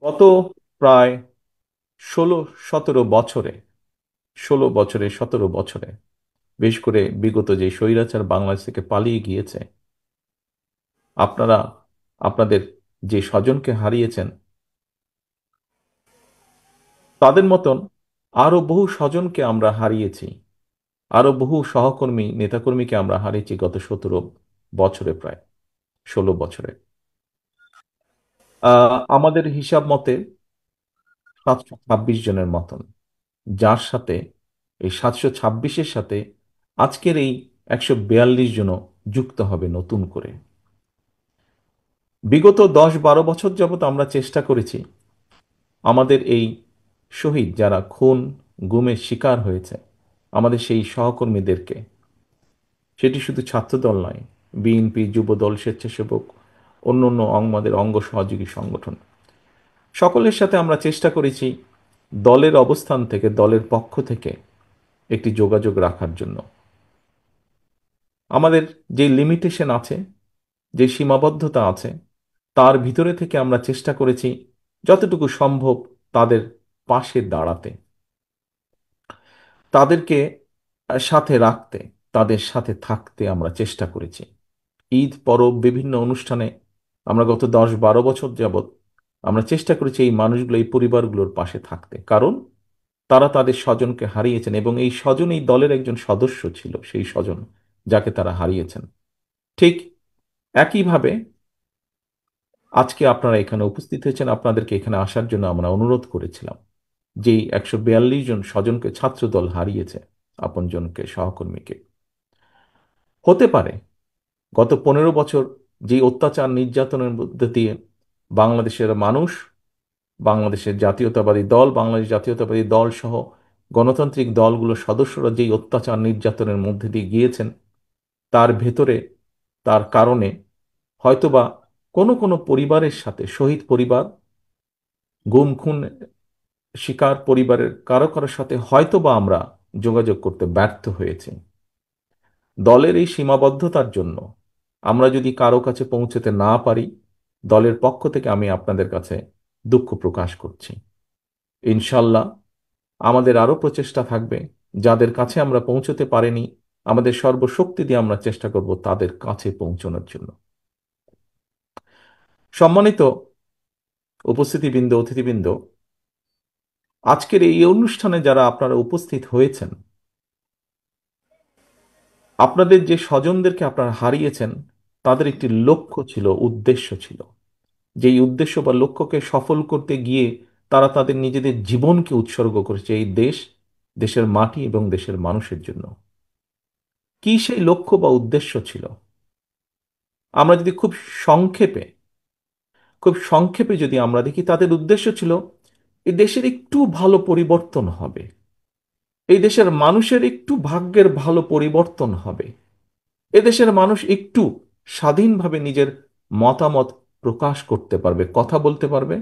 গত প্রায় 16-17 বছরে, 16 বছরে 17 বছরে, বিশেষ করে বিগত যে স্বৈরাচার বাংলাদেশ থেকে পালিয়ে গিয়েছে, আপনারা আপনাদের যে স্বজনকে হারিয়েছেন, তাদের মতন আরো বহু স্বজনকে আমরা হারিয়েছি। আরো বহু সহকর্মী নেতাকর্মীকে আমরা হারিয়েছি গত 17 বছরে, প্রায় 16 বছরে। আমাদের হিসাব মতে 726 জনের মতন, যার সাথে এই 726-এর সাথে আজকের এই 142 জনও যুক্ত হবে নতুন করে। বিগত 10-12 বছর যাবত আমরা চেষ্টা করেছি আমাদের এই শহীদ যারা খুন গুমের শিকার হয়েছে, আমাদের সেই সহকর্মীদেরকে, সেটি শুধু ছাত্রদল নয়, বিএনপি, যুবদল, স্বেচ্ছাসেবক, অন্য অন্য আমাদের অঙ্গ সহযোগী সংগঠন, সকলের সাথে আমরা চেষ্টা করেছি দলের অবস্থান থেকে, দলের পক্ষ থেকে একটি যোগাযোগ রাখার জন্য। আমাদের যে লিমিটেশন আছে, যে সীমাবদ্ধতা আছে, তার ভিতরে থেকে আমরা চেষ্টা করেছি যতটুকু সম্ভব তাদের পাশে দাঁড়াতে, তাদেরকে সাথে রাখতে, তাদের সাথে থাকতে আমরা চেষ্টা করেছি। ঈদ পরব বিভিন্ন অনুষ্ঠানে আমরা গত 10-12 বছর যাবৎ আমরা চেষ্টা করেছি এই মানুষগুলো, এই পরিবারগুলোর পাশে থাকতে, কারণ তারা তাদের স্বজনকে হারিয়েছেন এবং এই স্বজন এই দলের একজন সদস্য ছিল, সেই স্বজন যাকে তারা হারিয়েছেন। ঠিক একইভাবে আজকে আপনারা এখানে উপস্থিত হয়েছেন, আপনাদেরকে এখানে আসার জন্য আমরা অনুরোধ করেছিলাম। যেই 142 জন স্বজনকে ছাত্রদল হারিয়েছে, আপনজনকে, সহকর্মীকে, হতে পারে গত 15 বছর যে অত্যাচার নির্যাতনের মধ্যে দিয়ে বাংলাদেশের মানুষ, বাংলাদেশের জাতীয়তাবাদী দল, বাংলাদেশ জাতীয়তাবাদী দল সহ গণতান্ত্রিক দলগুলোর সদস্যরা যেই অত্যাচার নির্যাতনের মধ্যে দিয়ে গিয়েছেন, তার ভেতরে, তার কারণে হয়তোবা কোনো কোনো পরিবারের সাথে, শহীদ পরিবার, গুম খুন শিকার পরিবারের কারো কারোর সাথে হয়তোবা আমরা যোগাযোগ করতে ব্যর্থ হয়েছি। দলের এই সীমাবদ্ধতার জন্য আমরা যদি কারো কাছে পৌঁছতে না পারি, দলের পক্ষ থেকে আমি আপনাদের কাছে দুঃখ প্রকাশ করছি। ইনশাল্লাহ আমাদের আরো প্রচেষ্টা থাকবে, যাদের কাছে আমরা পৌঁছতে পারিনি আমাদের সর্বশক্তি দিয়ে আমরা চেষ্টা করব তাদের কাছে পৌঁছানোর জন্য। সম্মানিত উপস্থিতিবৃন্দ, অতিথিবৃন্দ, আজকের এই অনুষ্ঠানে যারা আপনারা উপস্থিত হয়েছেন, আপনাদের যে স্বজনদেরকে আপনারা হারিয়েছেন, তাদের একটি লক্ষ্য ছিল, উদ্দেশ্য ছিল। যেই উদ্দেশ্য বা লক্ষ্যকে সফল করতে গিয়ে তারা তাদের নিজেদের জীবনকে উৎসর্গ করেছে এই দেশ, দেশের মাটি এবং দেশের মানুষের জন্য। কি সেই লক্ষ্য বা উদ্দেশ্য ছিল? আমরা যদি সংক্ষেপে খুব সংক্ষেপে যদি আমরা দেখি, তাদের উদ্দেশ্য ছিল এই দেশের একটু ভালো পরিবর্তন হবে, এই দেশের মানুষের একটু ভাগ্যের ভালো পরিবর্তন হবে, এদেশের মানুষ একটু স্বাধীনভাবে নিজের মতামত প্রকাশ করতে পারবে, কথা বলতে পারবে,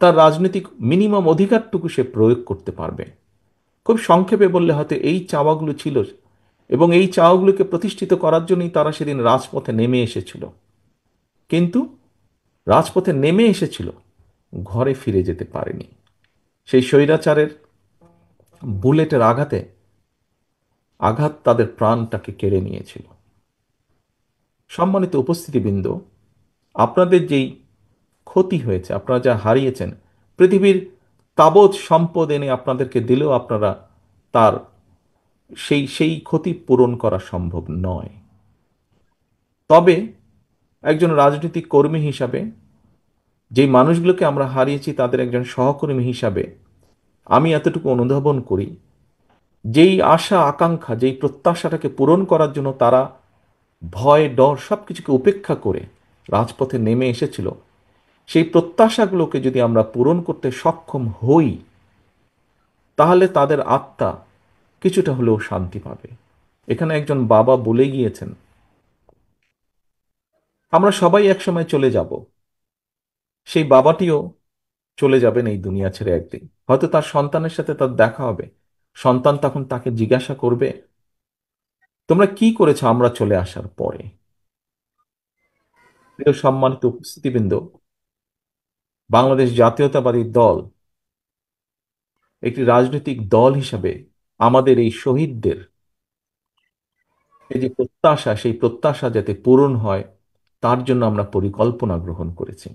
তার রাজনৈতিক মিনিমাম অধিকারটুকু সে প্রয়োগ করতে পারবে। খুব সংক্ষেপে বললে হয়তো এই চাওয়াগুলো ছিল, এবং এই চাওয়াগুলোকে প্রতিষ্ঠিত করার জন্যই তারা সেদিন রাজপথে নেমে এসেছিল। কিন্তু রাজপথে নেমে এসেছিল, ঘরে ফিরে যেতে পারেনি। সেই স্বৈরাচারের বুলেটের আঘাত তাদের প্রাণটাকে কেড়ে নিয়েছিল। সম্মানিত উপস্থিতিবৃন্দ, আপনাদের যেই ক্ষতি হয়েছে, আপনারা যা হারিয়েছেন, পৃথিবীর তাবৎ সম্পদ এনে আপনাদেরকে দিলেও আপনারা তার সেই সেই ক্ষতি পূরণ করা সম্ভব নয়। তবে একজন রাজনৈতিক কর্মী হিসাবে, যেই মানুষগুলোকে আমরা হারিয়েছি তাদের একজন সহকর্মী হিসাবে, আমি এতটুকু অনুধাবন করি, যেই আশা আকাঙ্ক্ষা, যেই প্রত্যাশাটাকে পূরণ করার জন্য তারা ভয় ডর সবকিছুকে উপেক্ষা করে রাজপথে নেমে এসেছিল, সেই প্রত্যাশাগুলোকে যদি আমরা পূরণ করতে সক্ষম হই, তাহলে তাদের আত্মা কিছুটা হলেও শান্তি পাবে। এখানে একজন বাবা বলে গিয়েছেন, আমরা সবাই একসময় চলে যাব, সেই বাবাটিও চলে যাবেন এই দুনিয়া ছেড়ে একদিন। হয়তো তার সন্তানের সাথে তার দেখা হবে, সন্তান তখন তাকে জিজ্ঞাসা করবে, তোমরা কি করেছো আমরা চলে আসার পরে? প্রিয় সম্মানিত উপস্থিতিবৃন্দ, বাংলাদেশ জাতীয়তাবাদী দল একটি রাজনৈতিক দল হিসাবে আমাদের এই শহীদদের এই যে প্রত্যাশা, সেই প্রত্যাশা যাতে পূরণ হয় তার জন্য আমরা পরিকল্পনা গ্রহণ করেছি।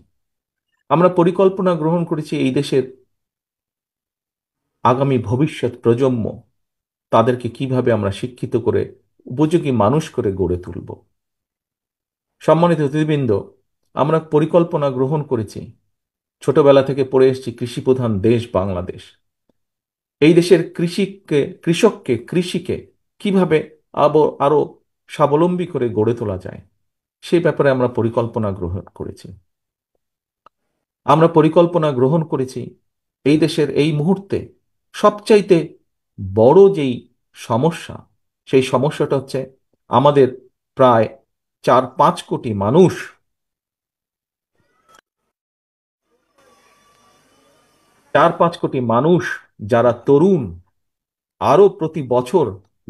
আমরা পরিকল্পনা গ্রহণ করেছি এই দেশের আগামী ভবিষ্যৎ প্রজন্ম, তাদেরকে কিভাবে আমরা শিক্ষিত করে উপযোগী মানুষ করে গড়ে তুলব। সম্মানিত অতিথিবৃন্দ, আমরা পরিকল্পনা গ্রহণ করেছি, ছোটবেলা থেকে পড়ে এসেছি কৃষিপ্রধান দেশ বাংলাদেশ। এই দেশের কৃষিকে কিভাবে আরো স্বাবলম্বী করে গড়ে তোলা যায় সেই ব্যাপারে আমরা পরিকল্পনা গ্রহণ করেছি। আমরা পরিকল্পনা গ্রহণ করেছি এই দেশের এই মুহূর্তে সবচাইতে বড় যেই সমস্যা, সেই সমস্যাটা হচ্ছে আমাদের প্রায় 4-5 কোটি মানুষ, 4-5 কোটি মানুষ যারা তরুণ, আরো প্রতি বছর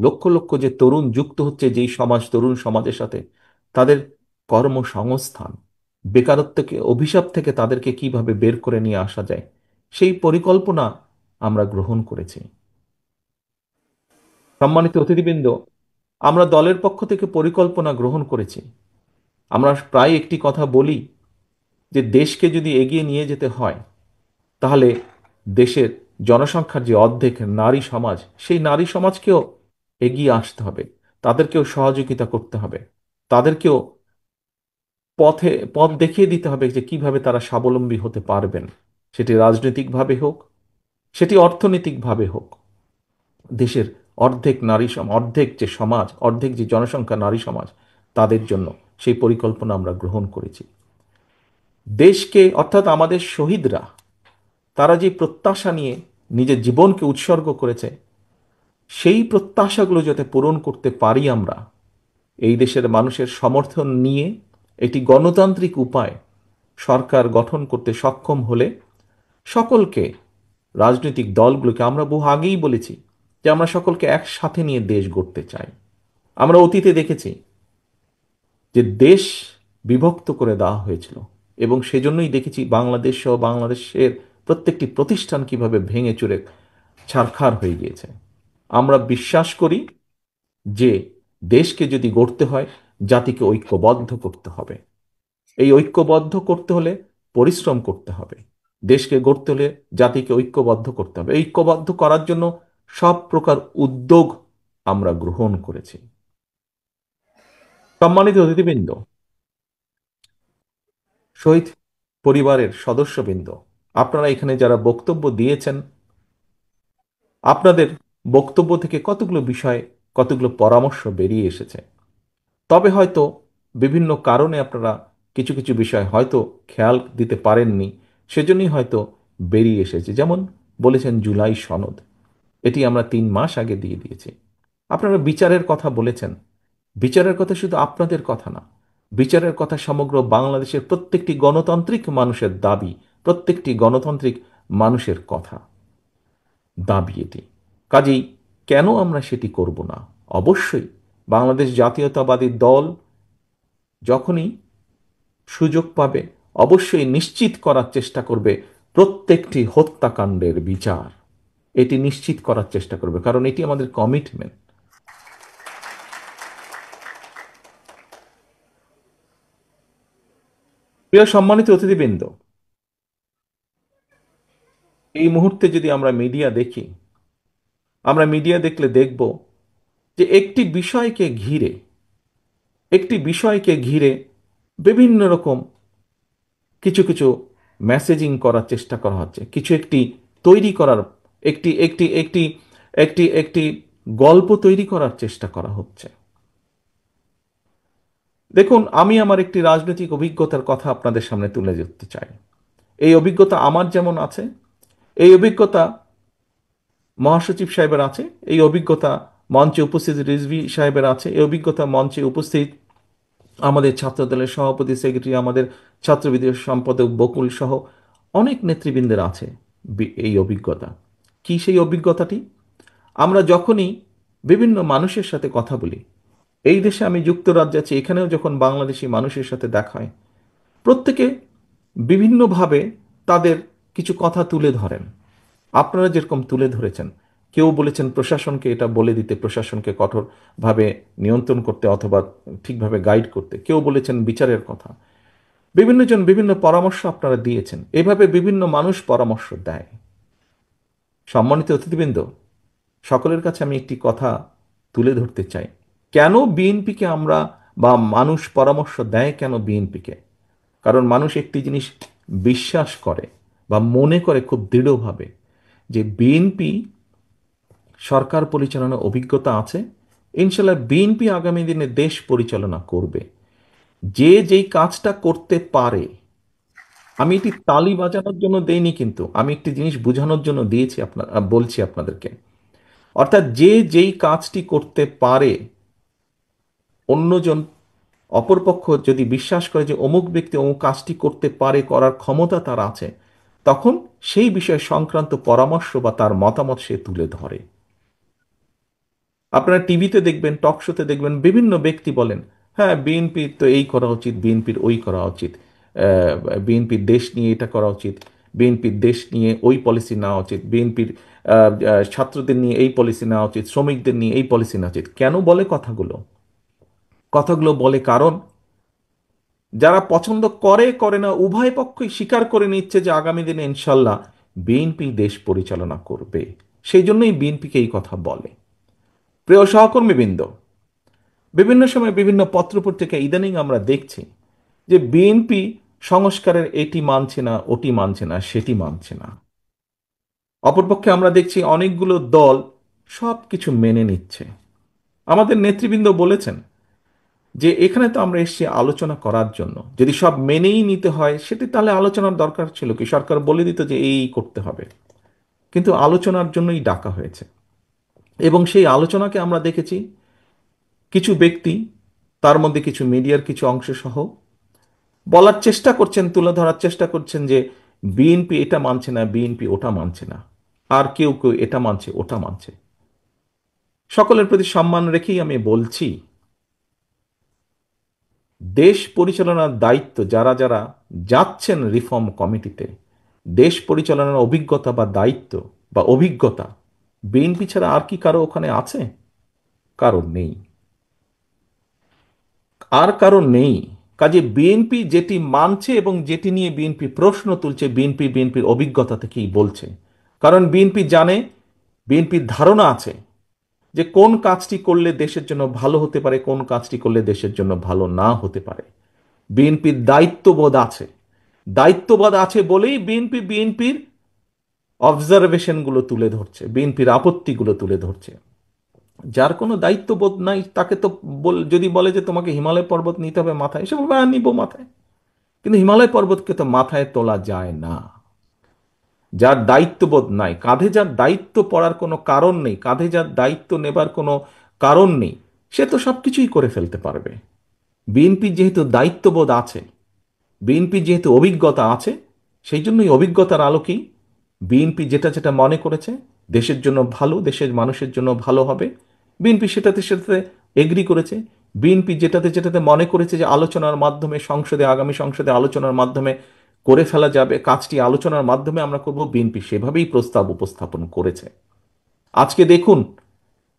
লক্ষ লক্ষ যে তরুণ যুক্ত হচ্ছে যেই তরুণ সমাজের সাথে, তাদের কর্মসংস্থান, বেকারত্বকে অভিশাপ থেকে তাদেরকে কিভাবে বের করে নিয়ে আসা যায় সেই পরিকল্পনা আমরা গ্রহণ করেছি। সম্মানিত অতিথিবৃন্দ, আমরা দলের পক্ষ থেকে পরিকল্পনা গ্রহণ করেছি। আমরা প্রায় একটি কথা বলি যে দেশকে যদি এগিয়ে নিয়ে যেতে হয় তাহলে দেশের জনসংখ্যার যে অর্ধেক নারী সমাজ, সেই নারী সমাজকেও এগিয়ে আসতে হবে, তাদেরকেও সহযোগিতা করতে হবে, তাদেরকেও পথ দেখিয়ে দিতে হবে যে কিভাবে তারা স্বাবলম্বী হতে পারবেন, সেটি রাজনৈতিকভাবে হোক, সেটি অর্থনৈতিকভাবে হোক। দেশের অর্ধেক যে সমাজ, অর্ধেক যে জনসংখ্যা নারী সমাজ, তাদের জন্য সেই পরিকল্পনা আমরা গ্রহণ করেছি। দেশকে, অর্থাৎ আমাদের শহীদরা, তারা যে প্রত্যাশা নিয়ে নিজের জীবনকে উৎসর্গ করেছে, সেই প্রত্যাশাগুলো যাতে পূরণ করতে পারি আমরা, এই দেশের মানুষের সমর্থন নিয়ে একটি গণতান্ত্রিক উপায় সরকার গঠন করতে সক্ষম হলে সকলকে, রাজনৈতিক দলগুলোকে আমরা বহু আগেই বলেছি যে আমরা সকলকে একসাথে নিয়ে দেশ গড়তে চাই। আমরা অতীতে দেখেছি যে দেশ বিভক্ত করে দেওয়া হয়েছিল এবং সেজন্যই দেখেছি বাংলাদেশ সহ বাংলাদেশের প্রত্যেকটি প্রতিষ্ঠান কিভাবে ভেঙে চুরে ছারখার হয়ে গিয়েছে। আমরা বিশ্বাস করি যে দেশকে যদি গড়তে হয় জাতিকে ঐক্যবদ্ধ করতে হবে। এই ঐক্যবদ্ধ করতে হলে পরিশ্রম করতে হবে। দেশকে গড়তে হলে জাতিকে ঐক্যবদ্ধ করতে হবে। ঐক্যবদ্ধ করার জন্য সব প্রকার উদ্যোগ আমরা গ্রহণ করেছি। সম্মানিত অতিথিবৃন্দ, শহীদ পরিবারের সদস্যবৃন্দ, আপনারা এখানে যারা বক্তব্য দিয়েছেন, আপনাদের বক্তব্য থেকে কতগুলো বিষয়, কতগুলো পরামর্শ বেরিয়ে এসেছে। তবে হয়তো বিভিন্ন কারণে আপনারা কিছু কিছু বিষয় হয়তো খেয়াল দিতে পারেননি, সেজন্যই হয়তো বেরিয়ে এসেছে। যেমন বলেছেন জুলাই সনদ, এটি আমরা 3 মাস আগে দিয়ে দিয়েছি। আপনারা বিচারের কথা বলেছেন, বিচারের কথা শুধু আপনাদের কথা না, বিচারের কথা সমগ্র বাংলাদেশের প্রত্যেকটি গণতান্ত্রিক মানুষের দাবি, প্রত্যেকটি গণতান্ত্রিক মানুষের কথা, দাবি এটি। কাজেই কেন আমরা সেটি করব না? অবশ্যই বাংলাদেশ জাতীয়তাবাদী দল যখনই সুযোগ পাবে অবশ্যই নিশ্চিত করার চেষ্টা করবে প্রত্যেকটি হত্যাকাণ্ডের বিচার। এটি নিশ্চিত করার চেষ্টা করবে, কারণ এটি আমাদের কমিটমেন্ট। প্রিয় সম্মানিত অতিথিবৃন্দ, এই মুহূর্তে যদি আমরা মিডিয়া দেখি, আমরা মিডিয়া দেখলে দেখব যে একটি বিষয়কে ঘিরে বিভিন্ন রকম কিছু কিছু মেসেজিং করার চেষ্টা করা হচ্ছে, কিছু একটি তৈরি করার, একটি একটি একটি একটি একটি গল্প তৈরি করার চেষ্টা করা হচ্ছে। দেখুন, আমি আমার একটি রাজনৈতিক অভিজ্ঞতার কথা আপনাদের সামনে তুলে ধরতে চাই। এই অভিজ্ঞতা আমার যেমন আছে, এই অভিজ্ঞতা মহাসচিব সাহেবের আছে, এই অভিজ্ঞতা মঞ্চে উপস্থিত রিজভী সাহেবের আছে, এই অভিজ্ঞতা মঞ্চে উপস্থিত আমাদের ছাত্রদলের সভাপতি, সেক্রেটারি, আমাদের ছাত্রবিদ্রোহ সম্পাদক বকুল সহ অনেক নেতৃবৃন্দের আছে এই অভিজ্ঞতা। কি সেই অভিজ্ঞতাটি? আমরা যখনই বিভিন্ন মানুষের সাথে কথা বলি, এই দেশে আমি যুক্তরাজ্যে আছি, এখানেও যখন বাংলাদেশি মানুষের সাথে দেখা হয়, প্রত্যেকে বিভিন্নভাবে তাদের কিছু কথা তুলে ধরেন, আপনারা যেরকম তুলে ধরেছেন। কেউ বলেছেন প্রশাসনকে এটা বলে দিতে, প্রশাসনকে কঠোরভাবে নিয়ন্ত্রণ করতে অথবা ঠিকভাবে গাইড করতে। কেউ বলেছেন বিচারের কথা। বিভিন্ন জন বিভিন্ন পরামর্শ আপনারা দিয়েছেন, এভাবে বিভিন্ন মানুষ পরামর্শ দেয়। সম্মানিত অতিথিবৃন্দ, সকলের কাছে আমি একটি কথা তুলে ধরতে চাই। কেন বিএনপিকে আমরা বা মানুষ পরামর্শ দেয় কেন বিএনপিকে? কারণ মানুষ একটি জিনিস বিশ্বাস করে বা মনে করে খুব দৃঢ়ভাবে, যে বিএনপি সরকার পরিচালনার অভিজ্ঞতা আছে, ইনশাল্লাহ বিএনপি আগামী দিনে দেশ পরিচালনা করবে। যে যেই কাজটা করতে পারে, আমি এটি তালি বাজানোর জন্য দেইনি, কিন্তু আমি একটি জিনিস বোঝানোর জন্য দিয়েছি, বলছি আপনাদেরকে। অর্থাৎ যে যেই কাজটি করতে পারে, অন্যজন অপরপক্ষ যদি বিশ্বাস করে যে অমুক ব্যক্তি অমুক কাজটি করতে পারে, করার ক্ষমতা তার আছে, তখন সেই বিষয় সংক্রান্ত পরামর্শ বা তার মতামত সে তুলে ধরে। আপনারা টিভিতে দেখবেন, টক শোতে দেখবেন, বিভিন্ন ব্যক্তি বলেন, হ্যাঁ বিএনপির তো এই করা উচিত, বিএনপির ওই করা উচিত, বিএনপির দেশ নিয়ে এটা করা উচিত, বিএনপির দেশ নিয়ে ওই পলিসি নেওয়া উচিত, বিএনপির ছাত্রদের নিয়ে এই পলিসি নেওয়া উচিত, শ্রমিকদের নিয়ে এই পলিসি নেওয়া উচিত। কেন বলে কথাগুলো? কথাগুলো বলে কারণ যারা পছন্দ করে করে না উভয় পক্ষই স্বীকার করে নিচ্ছে যে আগামী দিনে ইনশাল্লাহ বিএনপি দেশ পরিচালনা করবে। সেই জন্যই বিএনপিকে এই কথা বলে। প্রিয় সহকর্মীবৃন্দ, বিভিন্ন সময় বিভিন্ন পত্রপত্রিকা ইদানিং আমরা দেখছি যে বিএনপি সংস্কারের এটি মানছে না, ওটি মানছে না, সেটি মানছে না। অপরপক্ষে আমরা দেখছি অনেকগুলো দল সব কিছু মেনে নিচ্ছে। আমাদের নেতৃবৃন্দ বলেছেন যে এখানে তো আমরা এসেছি আলোচনা করার জন্য, যদি সব মেনেই নিতে হয় সেটি তাহলে আলোচনার দরকার ছিল কি? সরকার বলে দিত যে এই করতে হবে। কিন্তু আলোচনার জন্যই ডাকা হয়েছে, এবং সেই আলোচনাকে আমরা দেখেছি কিছু ব্যক্তি, তার মধ্যে কিছু মিডিয়ার কিছু অংশ সহ, বলার চেষ্টা করছেন, তুলে ধরার চেষ্টা করছেন যে বিএনপি এটা মানছে না, বিএনপি ওটা মানছে না, আর কেউ কেউ এটা মানছে ওটা মানছে। সকলের প্রতি সম্মান রেখেই আমি বলছি, দেশ পরিচালনার দায়িত্ব যারা যারা যাচ্ছেন রিফর্ম কমিটিতে, দেশ পরিচালনার অভিজ্ঞতা বা দায়িত্ব বা অভিজ্ঞতা বিএনপি ছাড়া আর কি কারো ওখানে আছে? কারণ নেই, আর কারণ নেই। কাজে বিএনপি যেটি মানছে এবং যেটি নিয়ে বিএনপি প্রশ্ন তুলছে, বিএনপির অভিজ্ঞতা থেকেই বলছে। কারণ বিএনপি জানে, বিএনপির ধারণা আছে যে কোন কাজটি করলে দেশের জন্য ভালো হতে পারে, কোন কাজটি করলে দেশের জন্য ভালো না হতে পারে। বিএনপির দায়িত্ববোধ আছে। দায়িত্ববোধ আছে বলেই বিএনপি বিএনপির অবজারভেশনগুলো তুলে ধরছে, বিএনপির আপত্তিগুলো তুলে ধরছে। যার কোনো দায়িত্ববোধ নাই তাকে তো যদি বলে যে তোমাকে হিমালয় পর্বত নিতে হবে মাথায়, সে বলবে নিব মাথায়। কিন্তু হিমালয় পর্বতকে তো মাথায় তোলা যায় না। যার দায়িত্ববোধ নাই, কাঁধে যার দায়িত্ব পড়ার কোনো কারণ নেই, কাঁধে যার দায়িত্ব নেবার কোনো কারণ নেই, সে তো সবকিছুই করে ফেলতে পারবে। বিএনপির যেহেতু দায়িত্ববোধ আছে, বিএনপির যেহেতু অভিজ্ঞতা আছে, সেই জন্যই অভিজ্ঞতার আলোকেই বিএনপি যেটা যেটা মনে করেছে দেশের জন্য ভালো, দেশের মানুষের জন্য ভালো হবে, বিএনপি সেটাতে সেটাতে এগ্রি করেছে। বিএনপি যেটাতে যেটাতে মনে করেছে যে আলোচনার মাধ্যমে সংসদে, আগামী সংসদে আলোচনার মাধ্যমে করে ফেলা যাবে, কাজটি আলোচনার মাধ্যমে আমরা করব, বিএনপি সেভাবেই প্রস্তাব উপস্থাপন করেছে। আজকে দেখুন,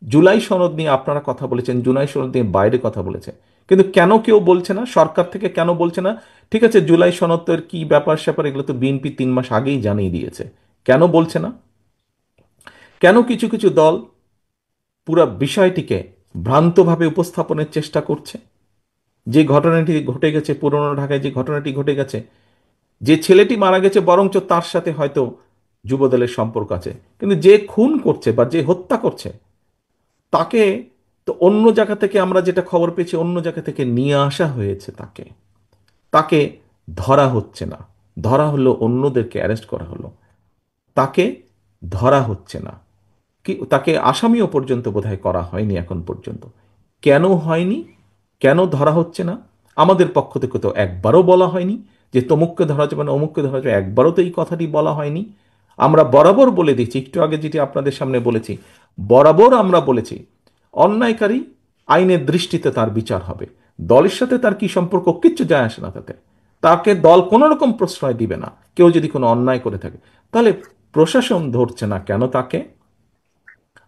জুলাই সনদ নিয়ে আপনারা কথা বলেছেন, জুলাই সনদ নিয়ে বাইরে কথা বলেছে, কিন্তু কেন কেউ বলছে না? সরকার থেকে কেন বলছে না? ঠিক আছে, জুলাই সনদ তো এর কি ব্যাপার স্যাপার, এগুলো তো বিএনপি 3 মাস আগেই জানিয়ে দিয়েছে। কেন বলছে না? কেন কিছু কিছু দল পুরো বিষয়টিকে ভ্রান্তভাবে উপস্থাপনের চেষ্টা করছে? যে ঘটনাটি ঘটে গেছে পুরনো ঢাকায়, যে ঘটনাটি ঘটে গেছে, যে ছেলেটি মারা গেছে বরঞ্চ তার সাথে হয়তো যুবদলের সম্পর্ক আছে, কিন্তু যে খুন করছে বা যে হত্যা করছে তাকে তো অন্য জায়গা থেকে, আমরা যেটা খবর পেয়েছি, অন্য জায়গা থেকে নিয়ে আসা হয়েছে। তাকে তাকে ধরা হচ্ছে না। ধরা হলো, অন্যদেরকে অ্যারেস্ট করা হলো, তাকে ধরা হচ্ছে না। কি তাকে আসামিও পর্যন্ত বোধহয় করা হয়নি এখন পর্যন্ত। কেন হয়নি? কেন ধরা হচ্ছে না? আমাদের পক্ষ থেকে তো একবারও বলা হয়নি যে তমুককে ধরা যাবে না, অমুককে ধরা যাবে, একবারও তো এই কথাটি বলা হয়নি। আমরা বরাবর বলে দিচ্ছি, একটু আগে যেটি আপনাদের সামনে বলেছি, বরাবর আমরা বলেছি অন্যায়কারী আইনের দৃষ্টিতে তার বিচার হবে। দলের সাথে তার কি সম্পর্ক, কিচ্ছু যায় আসে না তাতে। তাকে দল কোনো রকম প্রশ্রয় দিবে না। কেউ যদি কোনো অন্যায় করে থাকে, তাহলে প্রশাসন ধরছে না কেন তাকে?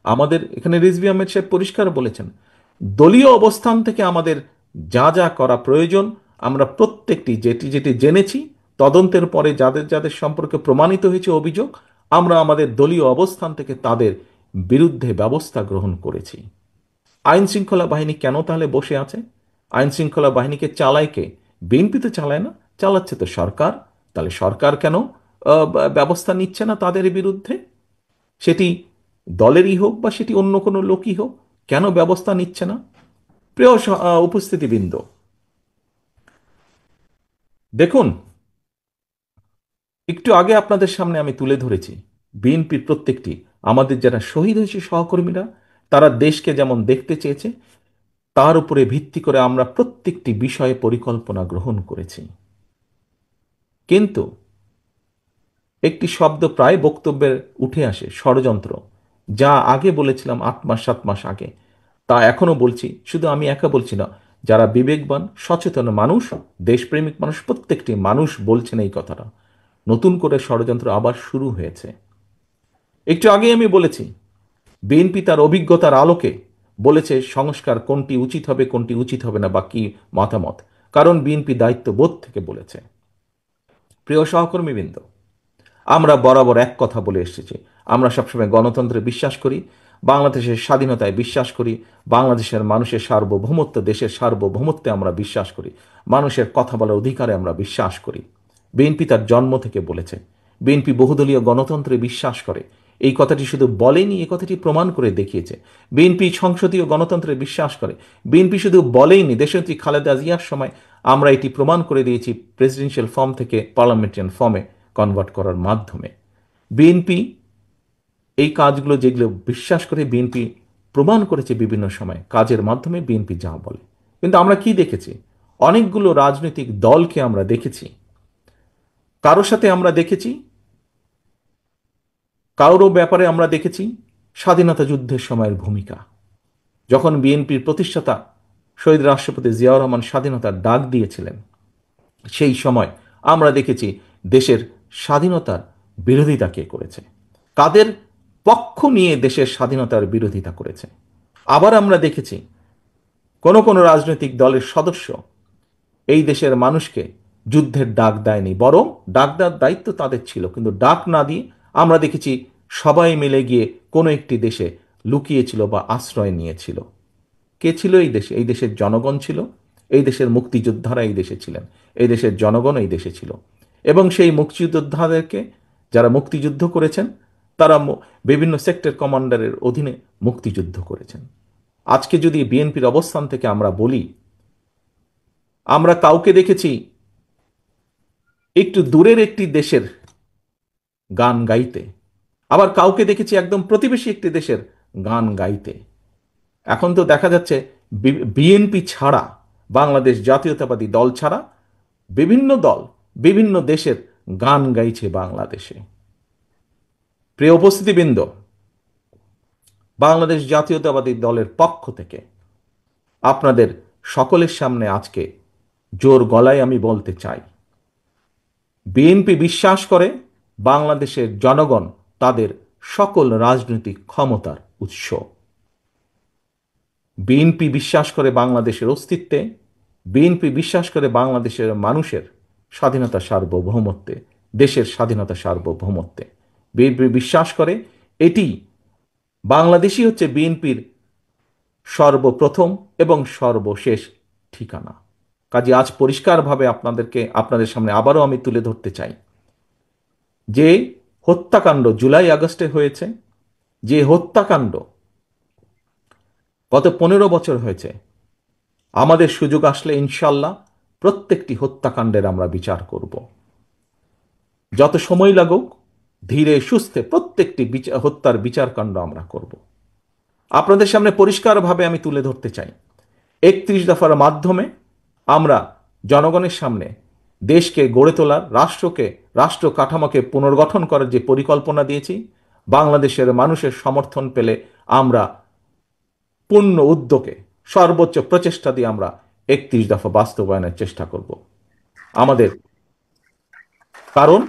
আমাদের এখানে রিজভী আহমেদ সাহেব পরিষ্কার বলেছেন, দলীয় অবস্থান থেকে আমাদের যা যা করা প্রয়োজন আমরা প্রত্যেকটি যেটি যেটি জেনেছি, তদন্তের পরে যাদের যাদের সম্পর্কে প্রমাণিত হয়েছে অভিযোগ, আমরা আমাদের দলীয় অবস্থান থেকে তাদের বিরুদ্ধে ব্যবস্থা গ্রহণ করেছি। আইন শৃঙ্খলা বাহিনী কেন তাহলে বসে আছে? আইন শৃঙ্খলা বাহিনীকে চালায় কে? বিএনপি তো চালায় না, চালাচ্ছে তো সরকার। তাহলে সরকার কেন ব্যবস্থা নিচ্ছে না তাদের বিরুদ্ধে? সেটি দলেরই হোক বা সেটি অন্য কোনো লোকই হোক, কেন ব্যবস্থা নিচ্ছে না? প্রিয় উপস্থিতিবৃন্দ, দেখুন, একটু আগে আপনাদের সামনে আমি তুলে ধরেছি বিএনপির প্রত্যেকটি, আমাদের যারা শহীদ হয়েছে সহকর্মীরা, তারা দেশকে যেমন দেখতে চেয়েছে, তার উপরে ভিত্তি করে আমরা প্রত্যেকটি বিষয়ে পরিকল্পনা গ্রহণ করেছি। কিন্তু একটি শব্দ প্রায় বক্তব্যে উঠে আসে, ষড়যন্ত্র। যা আগে বলেছিলাম 8 মাস 7 মাস আগে, তা এখনো বলছি। শুধু আমি একা বলছি না, যারা বিবেকবান সচেতন মানুষ, দেশপ্রেমিক মানুষ, প্রত্যেকটি মানুষ বলছেন এই কথাটা। নতুন করে ষড়যন্ত্র আবার শুরু হয়েছে। একটু আগে আমি বলেছি বিএনপি তার অভিজ্ঞতার আলোকে বলেছে সংস্কার কোনটি উচিত হবে কোনটি উচিত হবে না বা কি মতামত, কারণ বিএনপি দায়িত্ববোধ থেকে বলেছে। প্রিয় সহকর্মীবৃন্দ, আমরা বরাবর এক কথা বলে এসেছি, আমরা সবসময় গণতন্ত্রে বিশ্বাস করি, বাংলাদেশের স্বাধীনতায় বিশ্বাস করি, বাংলাদেশের মানুষের সার্বভৌমত্ব, দেশের সার্বভৌমত্বে আমরা বিশ্বাস করি, মানুষের কথা বলার অধিকারে আমরা বিশ্বাস করি। বিএনপি তার জন্ম থেকে বলেছে, বিএনপি বহুদলীয় গণতন্ত্রে বিশ্বাস করে। এই কথাটি শুধু বলেনি, এই কথাটি প্রমাণ করে দেখিয়েছে। বিএনপি সংসদীয় গণতন্ত্রে বিশ্বাস করে। বিএনপি শুধু বলেইনি, দেশনেত্রী খালেদা জিয়ার সময় আমরা এটি প্রমাণ করে দিয়েছি প্রেসিডেন্সিয়াল ফর্ম থেকে পার্লামেন্টারিয়ান ফর্মে কনভার্ট করার মাধ্যমে। বিএনপি এই কাজগুলো যেগুলো বিশ্বাস করে, বিএনপি প্রমাণ করেছে বিভিন্ন সময় কাজের মাধ্যমে বিএনপি যা বলে। কিন্তু আমরা কি দেখেছি? অনেকগুলো রাজনৈতিক দলকে আমরা দেখেছি, কারোর সাথে আমরা দেখেছি, কারোর ব্যাপারে আমরা দেখেছি স্বাধীনতা যুদ্ধের সময়ের ভূমিকা। যখন বিএনপির প্রতিষ্ঠাতা শহীদ রাষ্ট্রপতি জিয়াউর রহমান স্বাধীনতার ডাক দিয়েছিলেন, সেই সময় আমরা দেখেছি দেশের স্বাধীনতার বিরোধিতা কে করেছে, কাদের পক্ষ নিয়ে দেশের স্বাধীনতার বিরোধিতা করেছে। আবার আমরা দেখেছি কোন রাজনৈতিক দলের সদস্য এই দেশের মানুষকে যুদ্ধের ডাক দেয়নি, বরং ডাক দেওয়ার দায়িত্ব তাদের ছিল, কিন্তু ডাক না দিয়ে আমরা দেখেছি সবাই মিলে গিয়ে কোনো একটি দেশে লুকিয়েছিল বা আশ্রয় নিয়েছিল। কে ছিল এই দেশে? এই দেশের জনগণ ছিল। এই দেশের মুক্তিযোদ্ধারা এই দেশে ছিলেন। এই দেশের জনগণ এই দেশে ছিল। এবং সেই মুক্তিযোদ্ধাদেরকে, যারা মুক্তিযুদ্ধ করেছেন, তারা বিভিন্ন সেক্টর কমান্ডারের অধীনে মুক্তিযুদ্ধ করেছেন। আজকে যদি বিএনপির অবস্থান থেকে আমরা বলি, আমরা কাউকে দেখেছি একটু দূরের একটি দেশের গান গাইতে, আবার কাউকে দেখেছি একদম প্রতিবেশী একটি দেশের গান গাইতে। এখন তো দেখা যাচ্ছে বিএনপি ছাড়া, বাংলাদেশ জাতীয়তাবাদী দল ছাড়া বিভিন্ন দল বিভিন্ন দেশের গান গাইছে বাংলাদেশে। প্রিয় উপস্থিতিবৃন্দ, বাংলাদেশ জাতীয়তাবাদী দলের পক্ষ থেকে আপনাদের সকলের সামনে আজকে জোর গলায় আমি বলতে চাই, বিএনপি বিশ্বাস করে বাংলাদেশের জনগণ তাদের সকল রাজনৈতিক ক্ষমতার উৎস। বিএনপি বিশ্বাস করে বাংলাদেশের অস্তিত্বে। বিএনপি বিশ্বাস করে বাংলাদেশের মানুষের স্বাধীনতা সার্বভৌমত্বে, দেশের স্বাধীনতা সার্বভৌমত্বে। বিএনপি বিশ্বাস করে এটি বাংলাদেশই হচ্ছে বিএনপির সর্বপ্রথম এবং সর্বশেষ ঠিকানা। কাজে আজ পরিষ্কারভাবে আপনাদের সামনে আবারও আমি তুলে ধরতে চাই, যে হত্যাকাণ্ড জুলাই আগস্টে হয়েছে, যে হত্যাকাণ্ড গত 15 বছর হয়েছে, আমাদের সুযোগ আসলে ইনশাল্লাহ প্রত্যেকটি হত্যাকাণ্ডের আমরা বিচার করব। যত সময় লাগুক, ধীরে সুস্থে প্রত্যেকটি হত্যার বিচারকাণ্ড আমরা করব। আপনাদের সামনে পরিষ্কারভাবে আমি তুলে ধরতে চাই, 31 দফার মাধ্যমে আমরা জনগণের সামনে দেশকে গড়ে তোলার, রাষ্ট্র কাঠামোকে পুনর্গঠন করার যে পরিকল্পনা দিয়েছি, বাংলাদেশের মানুষের সমর্থন পেলে আমরা পূর্ণ উদ্যোগে সর্বোচ্চ প্রচেষ্টা দিয়ে আমরা 31 দফা বাস্তবায়নের চেষ্টা করব। আমাদের কারণ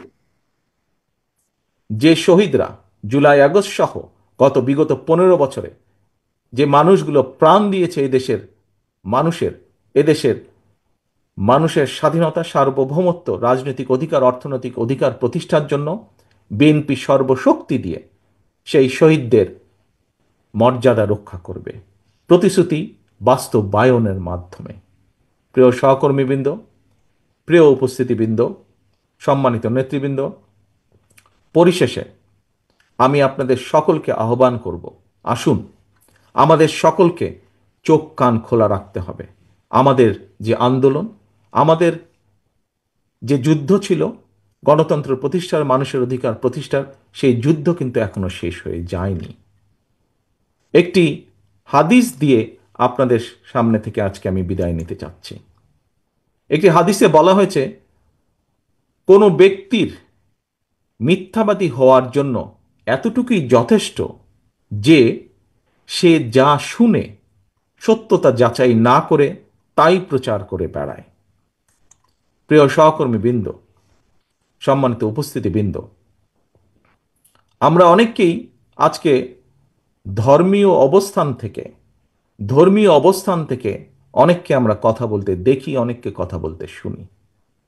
যে শহীদরা জুলাই আগস্ট সহ গত বিগত 15 বছরে যে মানুষগুলো প্রাণ দিয়েছে মানুষের এদেশের মানুষের স্বাধীনতা, সার্বভৌমত্ব, রাজনৈতিক অধিকার, অর্থনৈতিক অধিকার প্রতিষ্ঠার জন্য বিএনপি সর্বশক্তি দিয়ে সেই শহীদদের মর্যাদা রক্ষা করবে, প্রতিশ্রুতি বাস্তবায়নের মাধ্যমে। প্রিয় সহকর্মীবৃন্দ, প্রিয় উপস্থিতিবৃন্দ, সম্মানিত নেতৃবৃন্দ, পরিশেষে আমি আপনাদের সকলকে আহ্বান করব, আসুন আমাদের সকলকে চোখ কান খোলা রাখতে হবে। আমাদের যে আন্দোলন, আমাদের যে যুদ্ধ ছিল গণতন্ত্র প্রতিষ্ঠার, মানুষের অধিকার প্রতিষ্ঠার, সেই যুদ্ধ কিন্তু এখনো শেষ হয়ে যায়নি। একটি হাদিস দিয়ে আপনাদের সামনে থেকে আজকে আমি বিদায় নিতে চাচ্ছি। একটি হাদিসে বলা হয়েছে, কোনো ব্যক্তির মিথ্যাবাদী হওয়ার জন্য এতটুকুই যথেষ্ট যে সে যা শুনে সত্যতা যাচাই না করে তাই প্রচার করে বেড়ায়। প্রিয় সহকর্মীবৃন্দ, সম্মানিত উপস্থিতিবৃন্দ, আমরা অনেককেই আজকে ধর্মীয় অবস্থান থেকে অনেককে আমরা কথা বলতে দেখি, অনেককে কথা বলতে শুনি।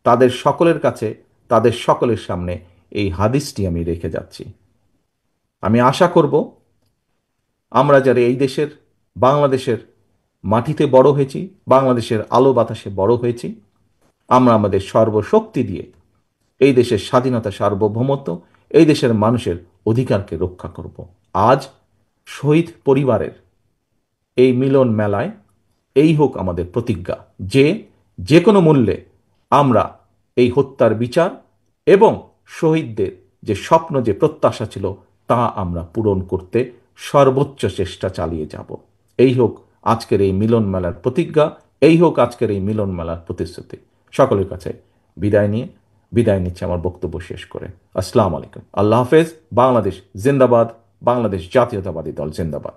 তাদের সকলের কাছে, তাদের সকলের সামনে এই হাদিসটি আমি রেখে যাচ্ছি। আমি আশা করব আমরা যারা এই দেশের, বাংলাদেশের মাটিতে বড় হয়েছি, বাংলাদেশের আলো বাতাসে বড় হয়েছি, আমরা আমাদের সর্বশক্তি দিয়ে এই দেশের স্বাধীনতা, সার্বভৌমত্ব, এই দেশের মানুষের অধিকারকে রক্ষা করব। আজ শহীদ পরিবারের এই মিলন মেলায় এই হোক আমাদের প্রতিজ্ঞা যে যে কোনো মূল্যে আমরা এই হত্যার বিচার এবং শহীদদের যে স্বপ্ন, যে প্রত্যাশা ছিল, তা আমরা পূরণ করতে সর্বোচ্চ চেষ্টা চালিয়ে যাব। এই হোক আজকের এই মিলন মেলার প্রতিজ্ঞা, এই হোক আজকের এই মিলন মেলার প্রতিশ্রুতি। সকলের কাছে বিদায় নিচ্ছে আমার বক্তব্য শেষ করে। আসসালামু আলাইকুম, আল্লাহ হাফেজ। বাংলাদেশ জিন্দাবাদ, বাংলাদেশ জাতীয়তাবাদী দল জিন্দাবাদ।